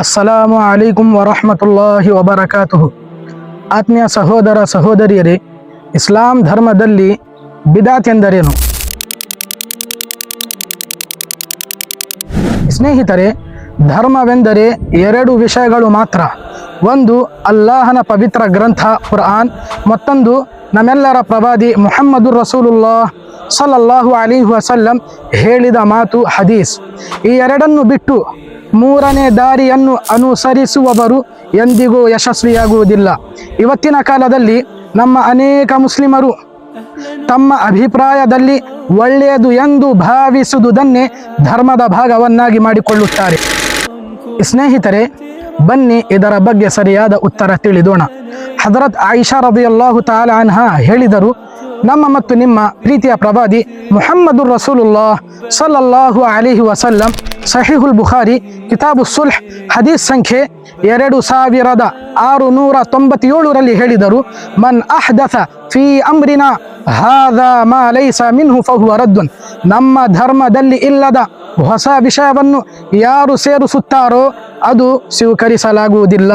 ಅಸ್ಸಲಾಮು ಅಲೈಕುಂ ವರಹಮತುಲ್ಲಾಹಿ ವಬರಕಾತುಹು. ಆತ್ಮೀಯ ಸಹೋದರ ಸಹೋದರಿಯರೇ, ಇಸ್ಲಾಂ ಧರ್ಮದಲ್ಲಿ ಬಿದಾತ್ ಎಂದರೇನು? ಸ್ನೇಹಿತರೆ, ಧರ್ಮವೆಂದರೆ ಎರಡು ವಿಷಯಗಳು ಮಾತ್ರ. ಒಂದು ಅಲ್ಲಾಹನ ಪವಿತ್ರ ಗ್ರಂಥ ಕುರ್ಆನ್, ಮತ್ತೊಂದು ನಮ್ಮೆಲ್ಲರ ಪ್ರವಾದಿ ಮುಹಮ್ಮದುರ್ ರಸೂಲುಲ್ಲಾಹ್ ಸಲ್ಲಲ್ಲಾಹು ಅಲೈಹಿ ವಸಲ್ಲಂ ಹೇಳಿದ ಮಾತು ಹದೀಸ್. ಈ ಎರಡನ್ನು ಬಿಟ್ಟು ಮೂರನೇ ದಾರಿಯನ್ನು ಅನುಸರಿಸುವವರು ಎಂದಿಗೂ ಯಶಸ್ವಿಯಾಗುವುದಿಲ್ಲ. ಇವತ್ತಿನ ಕಾಲದಲ್ಲಿ ನಮ್ಮ ಅನೇಕ ಮುಸ್ಲಿಮರು ತಮ್ಮ ಅಭಿಪ್ರಾಯದಲ್ಲಿ ಒಳ್ಳೆಯದು ಎಂದು ಭಾವಿಸುವುದನ್ನೇ ಧರ್ಮದ ಭಾಗವನ್ನಾಗಿ ಮಾಡಿಕೊಳ್ಳುತ್ತಾರೆ. ಸ್ನೇಹಿತರೆ, ಬನ್ನಿ ಇದರ ಬಗ್ಗೆ ಸರಿಯಾದ ಉತ್ತರ ತಿಳಿದೋಣ. ಹಜರತ್ ಆಯಿಷಾ ರದಿಯಲ್ಲಾಹು ತಾಲಾ ಅನ್ಹಾ ಹೇಳಿದರು, ನಮ್ಮ ಮತ್ತು ನಿಮ್ಮ ಪ್ರೀತಿಯ ಪ್ರವಾದಿ ಮುಹಮ್ಮದುರ್ ರಸೂಲುಲ್ಲಾಹ್ ಸಲ್ಲಲ್ಲಾಹು ಅಲೈಹಿ ವಸಲ್ಲಂ ಸಹೀಹುಲ್ ಬುಖಾರಿ ಕಿತಾಬು ಸುಲ್ಹ್ ಹದೀಸ್ ಸಂಖ್ಯೆ 2697ರಲ್ಲಿ ಹೇಳಿದರು, ಮನ್ ಅಹ್ದಥ ಫೀ ಅಮ್ರಿನಾ ಹಾದಾ ಮಾ ಲೈಸ ಮಿನ್ಹು ಫಹುವ ರದ್ದುನ್. ನಮ್ಮ ಧರ್ಮದಲ್ಲಿ ಇಲ್ಲದ ಹೊಸ ವಿಷಯವನ್ನು ಯಾರು ಸೇರಿಸುತ್ತಾರೋ ಅದು ಸ್ವೀಕರಿಸಲಾಗುವುದಿಲ್ಲ.